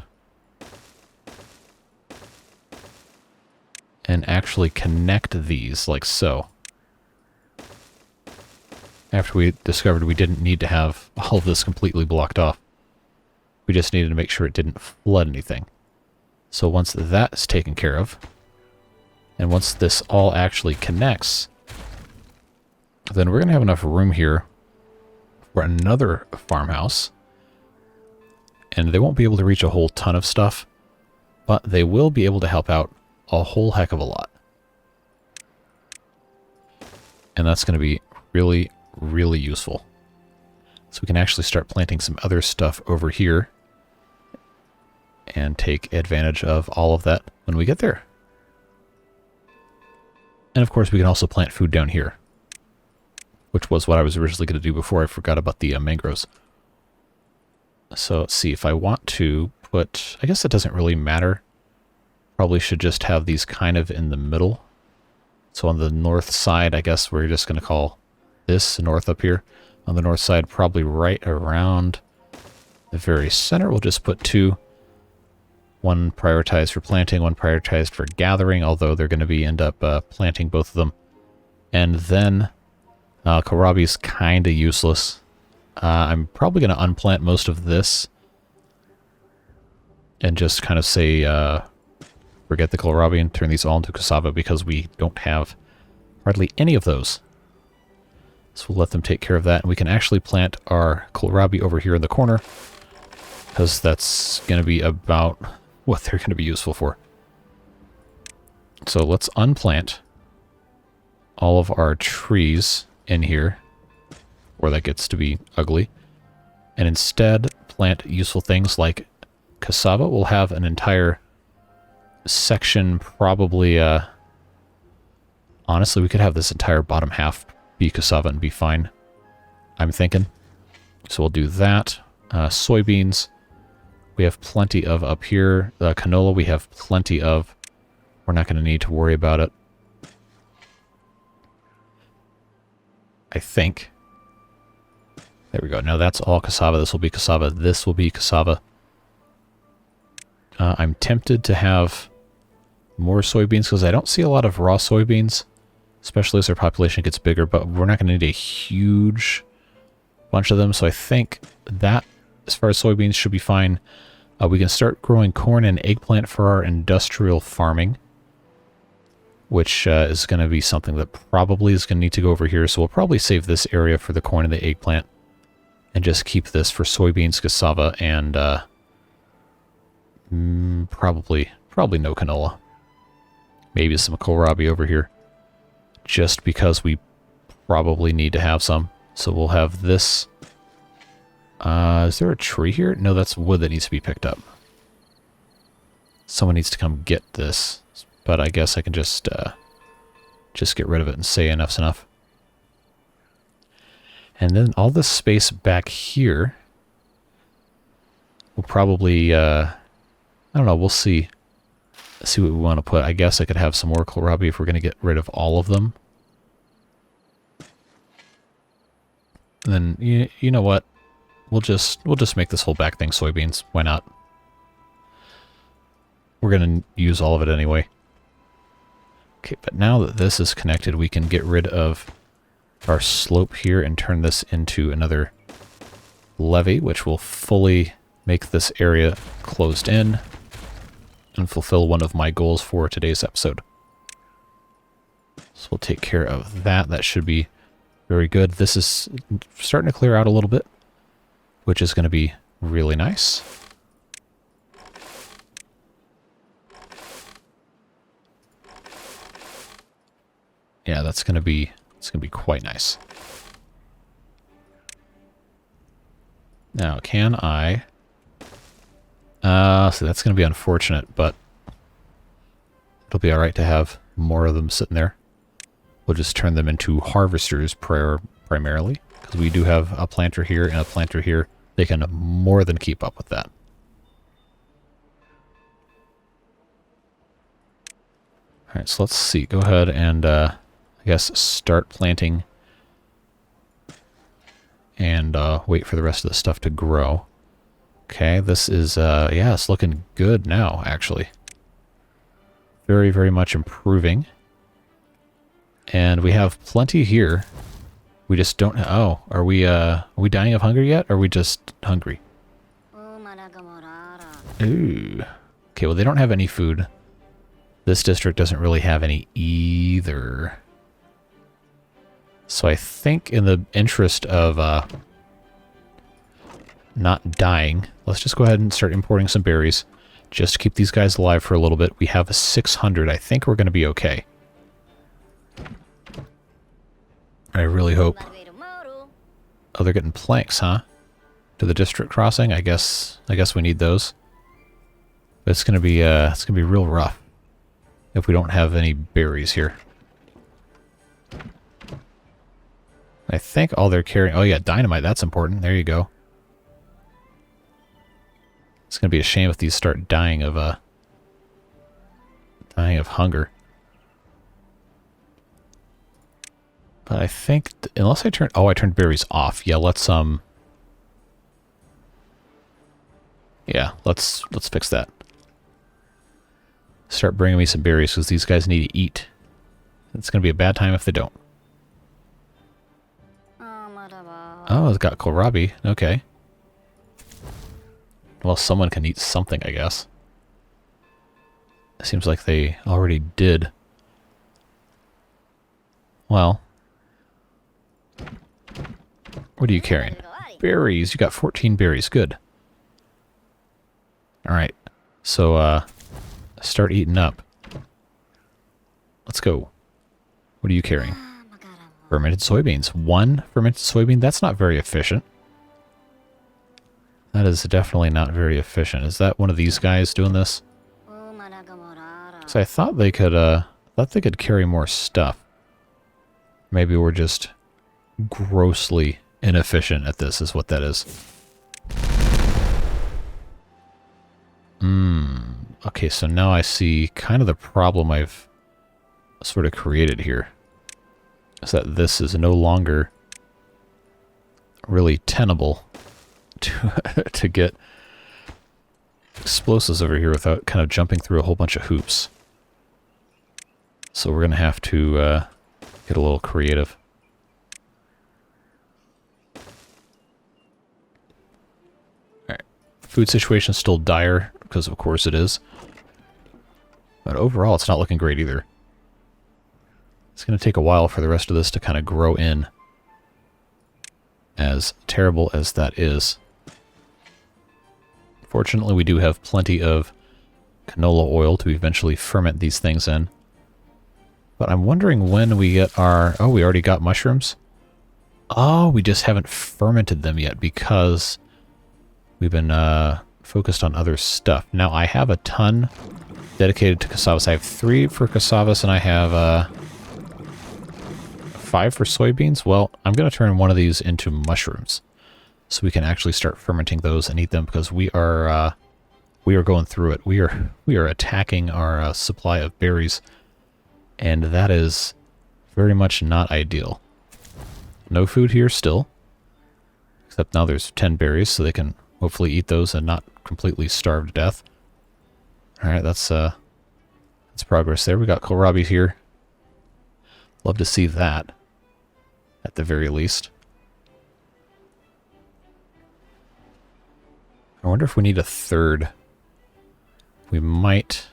and actually connect these like so. After we discovered we didn't need to have all of this completely blocked off. We just needed to make sure it didn't flood anything. So once that's taken care of, and once this all actually connects, then we're going to have enough room here for another farmhouse. And they won't be able to reach a whole ton of stuff, but they will be able to help out a whole heck of a lot. And that's going to be really, really useful. So we can actually start planting some other stuff over here and take advantage of all of that when we get there. And of course we can also plant food down here, which was what I was originally going to do before I forgot about the mangroves. So let's see, if I want to put, I guess it doesn't really matter. Probably should just have these kind of in the middle. So on the north side, I guess we're just going to call this north up here. On the north side, probably right around the very center, we'll just put 2. One prioritized for planting, one prioritized for gathering, although they're going to be end up planting both of them. And then kohlrabi's kind of useless. I'm probably going to unplant most of this and just kind of say forget the kohlrabi and turn these all into cassava, because we don't have hardly any of those. So we'll let them take care of that, and we can actually plant our kohlrabi over here in the corner, because that's going to be about what they're going to be useful for. So let's unplant all of our trees in here, where that gets to be ugly, and instead plant useful things like cassava. We'll have an entire section, probably, honestly, we could have this entire bottom half be cassava and be fine, I'm thinking. So we'll do that. Soybeans, we have plenty of up here. Canola, we have plenty of. We're not going to need to worry about it, I think. There we go. Now that's all cassava. This will be cassava. This will be cassava. I'm tempted to have more soybeans, because I don't see a lot of raw soybeans, especially as their population gets bigger, but we're not going to need a huge bunch of them. So I think that, as far as soybeans, should be fine. We can start growing corn and eggplant for our industrial farming, which is going to be something that probably is going to need to go over here. So we'll probably save this area for the corn and the eggplant, and just keep this for soybeans, cassava, and probably no canola. Maybe some kohlrabi over here, just because we probably need to have some. So we'll have this. Is there a tree here? No, that's wood that needs to be picked up. Someone needs to come get this, but I guess I can just get rid of it and say enough's enough. And then all this space back here will probably, I don't know, we'll see. See what we want to put. I guess I could have some more kohlrabi if we're going to get rid of all of them. And then, you know what? We'll just make this whole back thing soybeans. Why not? We're going to use all of it anyway. Okay, but now that this is connected, we can get rid of our slope here and turn this into another levee, which will fully make this area closed in and fulfill one of my goals for today's episode. So we'll take care of that. That should be very good. This is starting to clear out a little bit, which is going to be really nice. Yeah, it's going to be quite nice. Now, can I... so that's going to be unfortunate, but it'll be alright to have more of them sitting there. We'll just turn them into harvesters primarily, because we do have a planter here and a planter here. They can more than keep up with that. Alright, so let's see. Go ahead and, I guess, start planting and wait for the rest of the stuff to grow. Okay, this is, yeah, it's looking good now, actually. Very, very much improving. And we have plenty here. We just don't... Oh, are we dying of hunger yet? Or are we just hungry? Ooh. Okay, well, they don't have any food. This district doesn't really have any either. So I think in the interest of not dying, let's just go ahead and start importing some berries. Just to keep these guys alive for a little bit. We have 600. I think we're going to be okay. I really hope. Oh, they're getting planks, huh? To the district crossing. I guess we need those. But it's gonna be real rough if we don't have any berries here. I think all they're carrying. Oh yeah, dynamite. That's important. There you go. It's gonna be a shame if these start dying of hunger. But I think, unless I turn... Oh, I turned berries off. Yeah, let's, yeah, let's fix that. Start bringing me some berries, because these guys need to eat. It's going to be a bad time if they don't. Oh, it's got kohlrabi. Okay. Well, someone can eat something, I guess. It seems like they already did. Well... What are you carrying? Berries. You got 14 berries. Good. Alright. So, start eating up. Let's go. What are you carrying? Fermented soybeans. 1 fermented soybean? That's not very efficient. That is definitely not very efficient. Is that one of these guys doing this? So I thought they could carry more stuff. Maybe we're just grossly inefficient at this, is what that is. Okay, so now I see kind of the problem I've sort of created here. Is that this is no longer really tenable to get explosives over here without kind of jumping through a whole bunch of hoops. So we're going to have to get a little creative. Food situation is still dire, because of course it is. But overall, it's not looking great either. It's going to take a while for the rest of this to kind of grow in. As terrible as that is. Fortunately, we do have plenty of canola oil to eventually ferment these things in. But I'm wondering when we get our... Oh, we already got mushrooms? Oh, we just haven't fermented them yet because... We've been focused on other stuff. Now, I have a ton dedicated to cassavas. I have 3 for cassavas, and I have 5 for soybeans. Well, I'm going to turn one of these into mushrooms, so we can actually start fermenting those and eat them, because we are going through it. We are attacking our supply of berries, and that is very much not ideal. No food here still, except now there's 10 berries, so they can hopefully eat those and not completely starve to death. Alright, that's progress there. We got kohlrabi here. Love to see that, at the very least. I wonder if we need a third. We might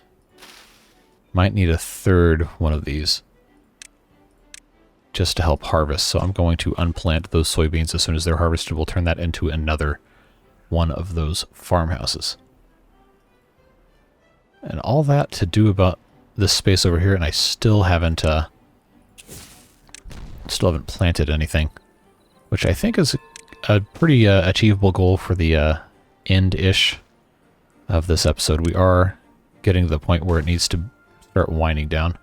need a third one of these. just to help harvest. So I'm going to unplant those soybeans as soon as they're harvested. We'll turn that into another one of those farmhouses. And all that to do about this space over here, and I still haven't planted anything, which I think is a pretty achievable goal for the end-ish of this episode. We are getting to the point where it needs to start winding down.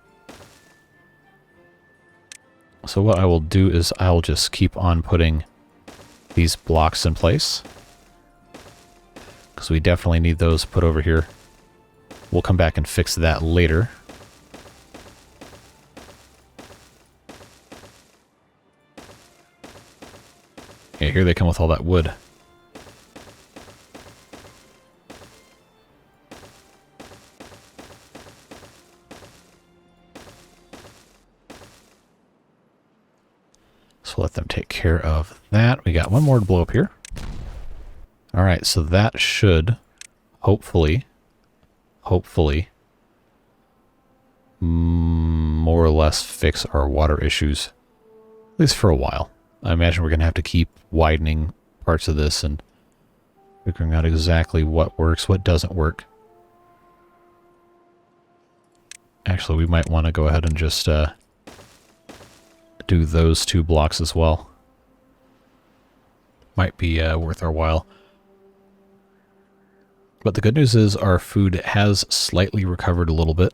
So what I will do is I'll just keep on putting these blocks in place, because we definitely need those put over here. We'll come back and fix that later. Yeah, here they come with all that wood. So let them take care of that. We got one more to blow up here. Alright, so that should hopefully more or less fix our water issues, at least for a while. I imagine we're going to have to keep widening parts of this and figuring out exactly what works, what doesn't work. Actually, we might want to go ahead and just do those 2 blocks as well. Might be worth our while. But the good news is our food has slightly recovered a little bit.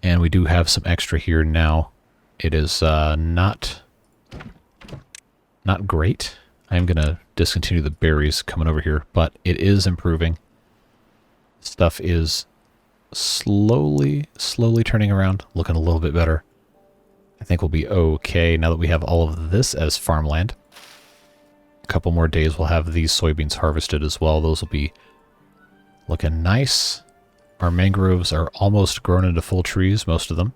And we do have some extra here now. It is not great. I'm going to discontinue the berries coming over here, but it is improving. Stuff is slowly turning around, looking a little bit better. I think we'll be okay now that we have all of this as farmland. A couple more days we'll have these soybeans harvested as well. Those will be looking nice. Our mangroves are almost grown into full trees, most of them.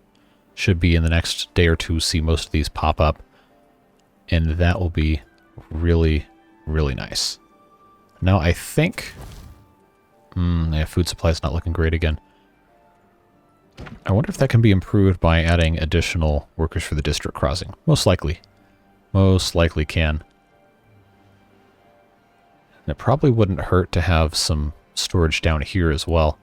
Should be in the next day or two see most of these pop up. And that will be really, really nice. Now I think... yeah, food supply is not looking great again. I wonder if that can be improved by adding additional workers for the district crossing. Most likely. Most likely can. And it probably wouldn't hurt to have some storage down here as well.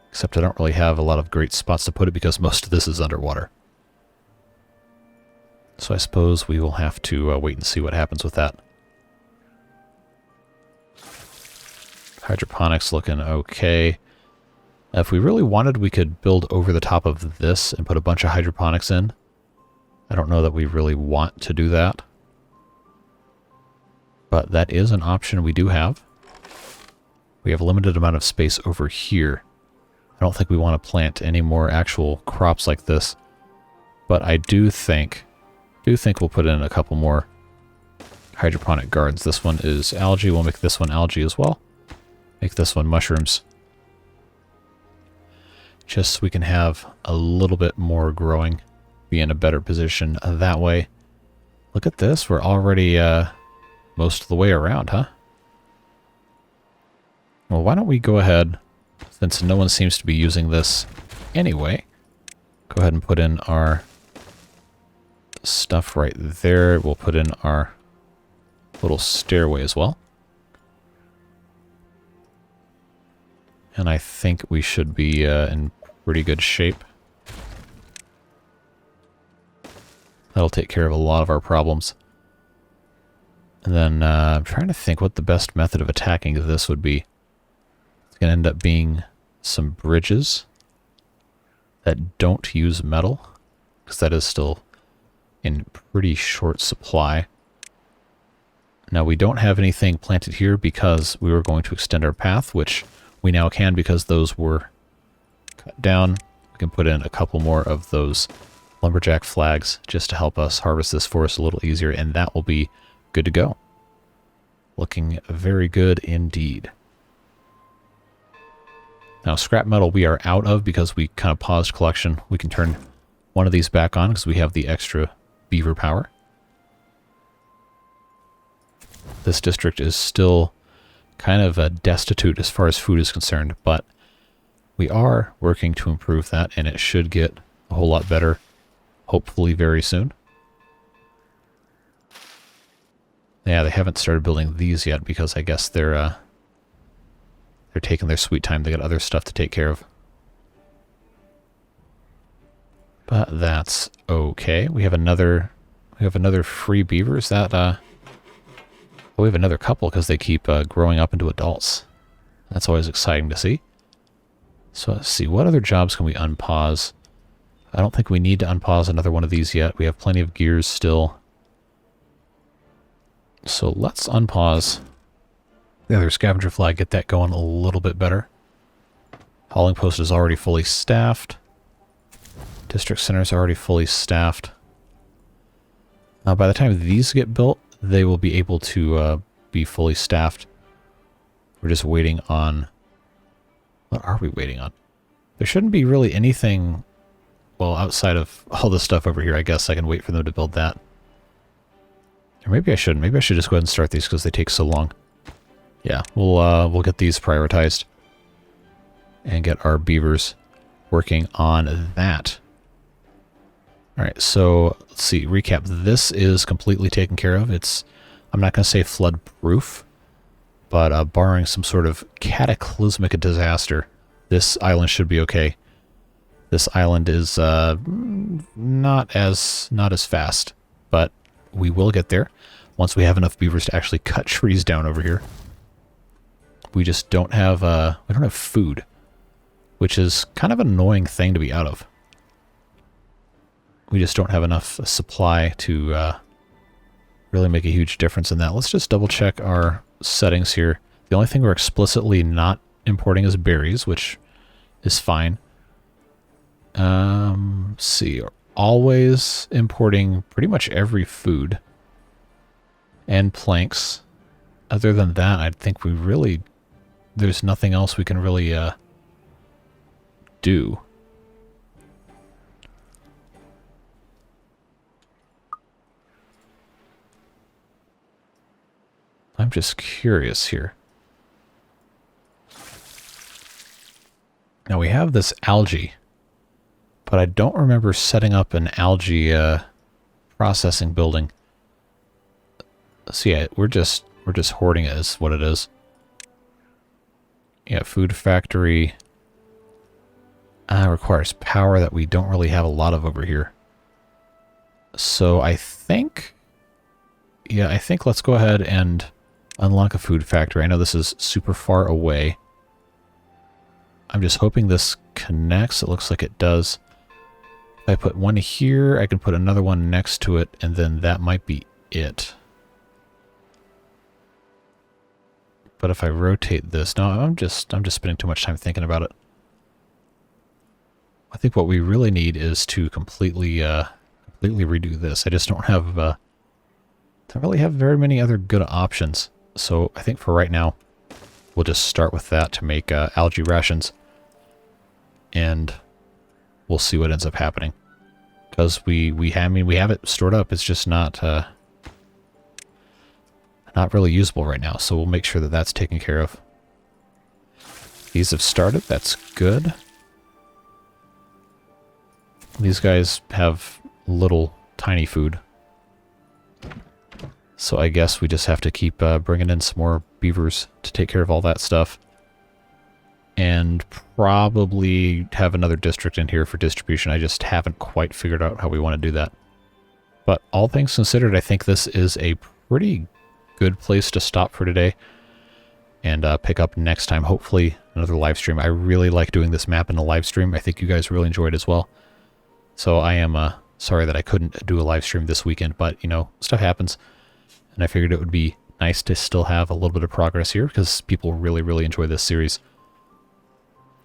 Except I don't really have a lot of great spots to put it because most of this is underwater. So I suppose we will have to wait and see what happens with that. Hydroponics looking okay. If we really wanted, we could build over the top of this and put a bunch of hydroponics in. I don't know that we really want to do that. But that is an option we do have. We have a limited amount of space over here. I don't think we want to plant any more actual crops like this. But I do think we'll put in a couple more hydroponic gardens. This one is algae. We'll make this one algae as well. Make this one mushrooms. Just so we can have a little bit more growing. Be in a better position that way. Look at this. We're already most of the way around, huh? Well, why don't we go ahead, since no one seems to be using this anyway, go ahead and put in our stuff right there. We'll put in our little stairway as well. And I think we should be in pretty good shape. That'll take care of a lot of our problems. And then I'm trying to think what the best method of attacking this would be. It's going to end up being some bridges that don't use metal, because that is still in pretty short supply. Now we don't have anything planted here because we were going to extend our path, which we now can because those were cut down. We can put in a couple more of those lumberjack flags just to help us harvest this forest a little easier, and that will be good to go. Looking very good indeed. Now scrap metal we are out of because we kind of paused collection. We can turn one of these back on because we have the extra beaver power. This district is still kind of destitute as far as food is concerned, but we are working to improve that, and it should get a whole lot better hopefully very soon. Yeah, they haven't started building these yet because I guess they're taking their sweet time. They got other stuff to take care of. But that's okay. We have another free beaver. Is that oh, we have another couple because they keep growing up into adults. That's always exciting to see. So let's see, what other jobs can we unpause? I don't think we need to unpause another one of these yet. We have plenty of gears still. So let's unpause the other scavenger flag, get that going a little bit better. Hauling post is already fully staffed. District center is already fully staffed. By the time these get built, they will be able to be fully staffed. We're just waiting on... What are we waiting on? There shouldn't be really anything, well, outside of all this stuff over here. I guess I can wait for them to build that. Or maybe I shouldn't. Maybe I should just go ahead and start these because they take so long. Yeah, we'll get these prioritized and get our beavers working on that. All right, so let's see. Recap. This is completely taken care of. I'm not going to say flood proof, but barring some sort of cataclysmic disaster, this island should be okay. This island is not as fast, but we will get there once we have enough beavers to actually cut trees down over here. We just don't have food, which is kind of an annoying thing to be out of. We just don't have enough supply to really make a huge difference in that. Let's just double check our settings here. The only thing we're explicitly not importing is berries, which is fine. Let's see, always importing pretty much every food and planks. Other than that, I think there's nothing else we can really do. I'm just curious here. Now we have this algae, but I don't remember setting up an algae processing building. So yeah, we're just hoarding it is what it is. Yeah, food factory requires power that we don't really have a lot of over here. So I think let's go ahead and unlock a food factory. I know this is super far away. I'm just hoping this connects. It looks like it does. If I put one here, I can put another one next to it, and then that might be it. But if I rotate this, no, I'm just spending too much time thinking about it. I think what we really need is to completely redo this. I just don't really have very many other good options. So I think for right now, we'll just start with that to make algae rations, and we'll see what ends up happening. Because we have it stored up. It's just not really usable right now. So we'll make sure that that's taken care of. These have started. That's good. These guys have little tiny food. So I guess we just have to keep bringing in some more beavers to take care of all that stuff. And probably have another district in here for distribution. I just haven't quite figured out how we want to do that. But all things considered, I think this is a pretty good place to stop for today. And pick up next time, hopefully, another live stream. I really like doing this map in a live stream. I think you guys really enjoyed it as well. So I am sorry that I couldn't do a live stream this weekend. But, you know, stuff happens. And I figured it would be nice to still have a little bit of progress here because people really, really enjoy this series.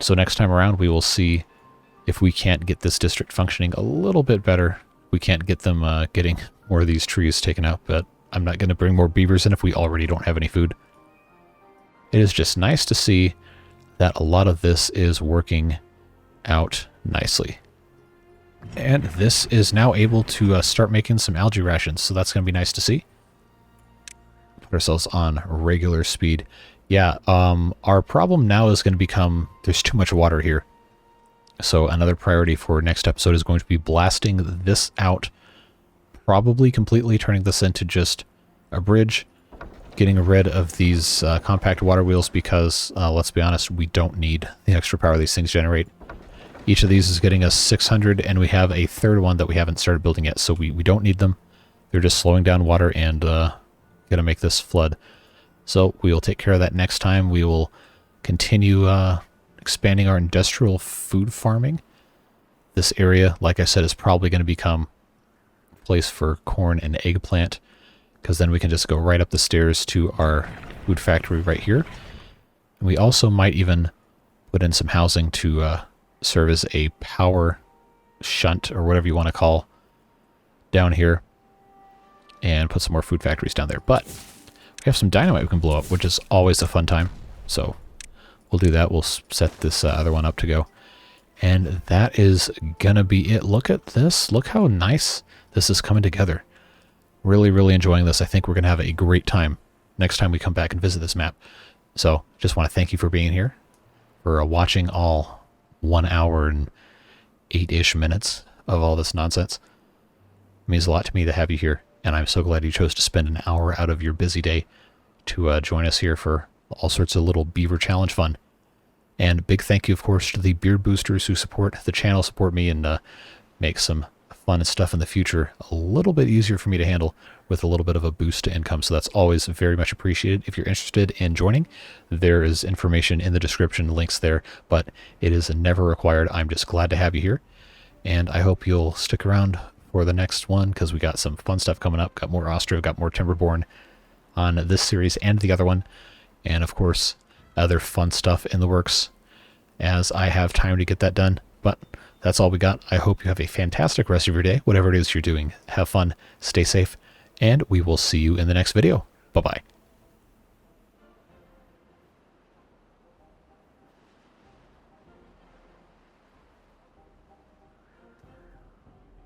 So next time around, we will see if we can't get this district functioning a little bit better. We can't get them getting more of these trees taken out, but I'm not going to bring more beavers in if we already don't have any food. It is just nice to see that a lot of this is working out nicely. And this is now able to start making some algae rations, so that's going to be nice to see. Ourselves on regular speed. Yeah, our problem now is going to become there's too much water here. So another priority for next episode is going to be blasting this out, probably completely turning this into just a bridge, getting rid of these compact water wheels because, let's be honest, we don't need the extra power these things generate. Each of these is getting us 600, and we have a third one that we haven't started building yet, so we don't need them. They're just slowing down water and going to make this flood. So we will take care of that next time. We will continue expanding our industrial food farming. This area, like I said, is probably going to become a place for corn and eggplant, because then we can just go right up the stairs to our food factory right here. And we also might even put in some housing to serve as a power shunt, or whatever you want to call, down here, and put some more food factories down there. But we have some dynamite we can blow up, which is always a fun time. So we'll do that. We'll set this other one up to go. And that is gonna be it. Look at this. Look how nice this is coming together. Really, really enjoying this. I think we're gonna have a great time next time we come back and visit this map. So just want to thank you for being here, for watching all 1 hour and 8-ish minutes of all this nonsense. It means a lot to me to have you here, and I'm so glad you chose to spend an hour out of your busy day to join us here for all sorts of little beaver challenge fun. And big thank you, of course, to the beard boosters who support the channel, support me, and make some fun stuff in the future a little bit easier for me to handle with a little bit of a boost to income. So that's always very much appreciated. If you're interested in joining, there is information in the description, links there, but it is never required. I'm just glad to have you here, and I hope you'll stick around for the next one, because we got some fun stuff coming up. Got more Austro, got more Timberborn on this series and the other one, and of course other fun stuff in the works as I have time to get that done. But that's all we got. I hope you have a fantastic rest of your day, whatever it is you're doing. Have fun, stay safe, and we will see you in the next video. Bye-bye.